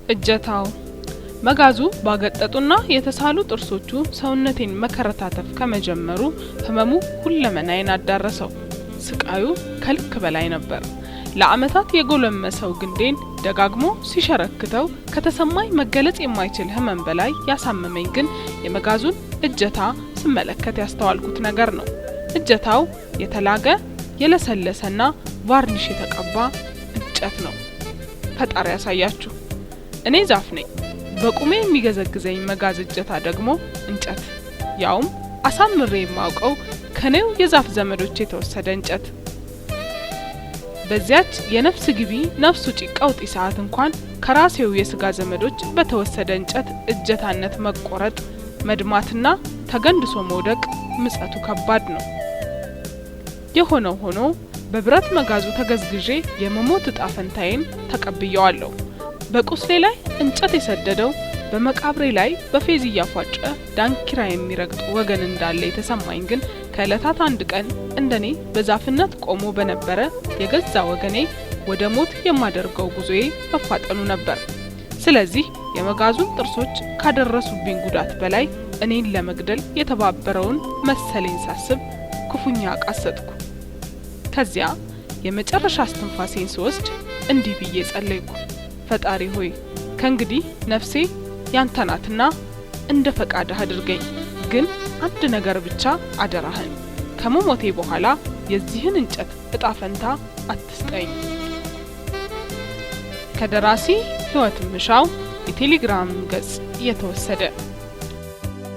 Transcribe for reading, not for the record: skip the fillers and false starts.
እጀታው መጋዙ ባገጠጡና የተሳሉ ጥርሶቹ ሰውነቴን መከረታተፍ ከመጀመሩ ህመሙ ሁለመናዬን አዳረሰው። ስቃዩ ከልክ በላይ ነበር። ለአመታት የጎለመሰው ግንዴን ደጋግሞ ሲሸረክተው ከተሰማኝ መገለጽ የማይችል ህመም በላይ ያሳመመኝ ግን የመጋዙን እጀታ ስመለከት ያስተዋልኩት ነገር ነው። እጀታው የተላገ የለሰለሰና ቫርኒሽ የተቀባ እንጨት ነው። ፈጣሪ ያሳያችሁ። እኔ ዛፍ ነኝ፣ በቁሜ የሚገዘግዘኝ መጋዝ እጀታ ደግሞ እንጨት፣ ያውም አሳምሬ የማውቀው ከኔው የዛፍ ዘመዶች የተወሰደ እንጨት። በዚያች የነፍስ ግቢ ነፍስ ውጪ ቀውጢ ሰዓት እንኳን ከራሴው የስጋ ዘመዶች በተወሰደ እንጨት እጀታነት መቆረጥ፣ መድማትና ተገንድሶ መውደቅ ምጸቱ ከባድ ነው። የሆነው ሆኖ በብረት መጋዙ ተገዝግዤ የመሞት እጣ ፈንታዬን ተቀብየዋለሁ። በቁስሌ ላይ እንጨት የሰደደው በመቃብሬ ላይ በፌዝ እያፏጨ ዳንኪራ የሚረግጥ ወገን እንዳለ የተሰማኝ ግን ከእለታት አንድ ቀን እንደኔ በዛፍነት ቆሞ በነበረ የገዛ ወገኔ ወደ ሞት የማደርገው ጉዞዬ መፋጠኑ ነበር። ስለዚህ የመጋዙን ጥርሶች ካደረሱብኝ ጉዳት በላይ እኔን ለመግደል የተባበረውን መሰለኝ ሳስብ ክፉኛ ቃሰጥኩ። ከዚያ የመጨረሻ አስተንፋሴን ስወስድ እንዲህ ብዬ ጸለይኩ። ፈጣሪ ሆይ ከእንግዲህ ነፍሴ ያንተ ናትና እንደ ፈቃድህ አድርገኝ። ግን አንድ ነገር ብቻ አደራህን፣ ከመሞቴ በኋላ የዚህን እንጨት እጣ ፈንታ አትስጠኝ። ከደራሲ ህይወት ምሻው የቴሌግራም ገጽ የተወሰደ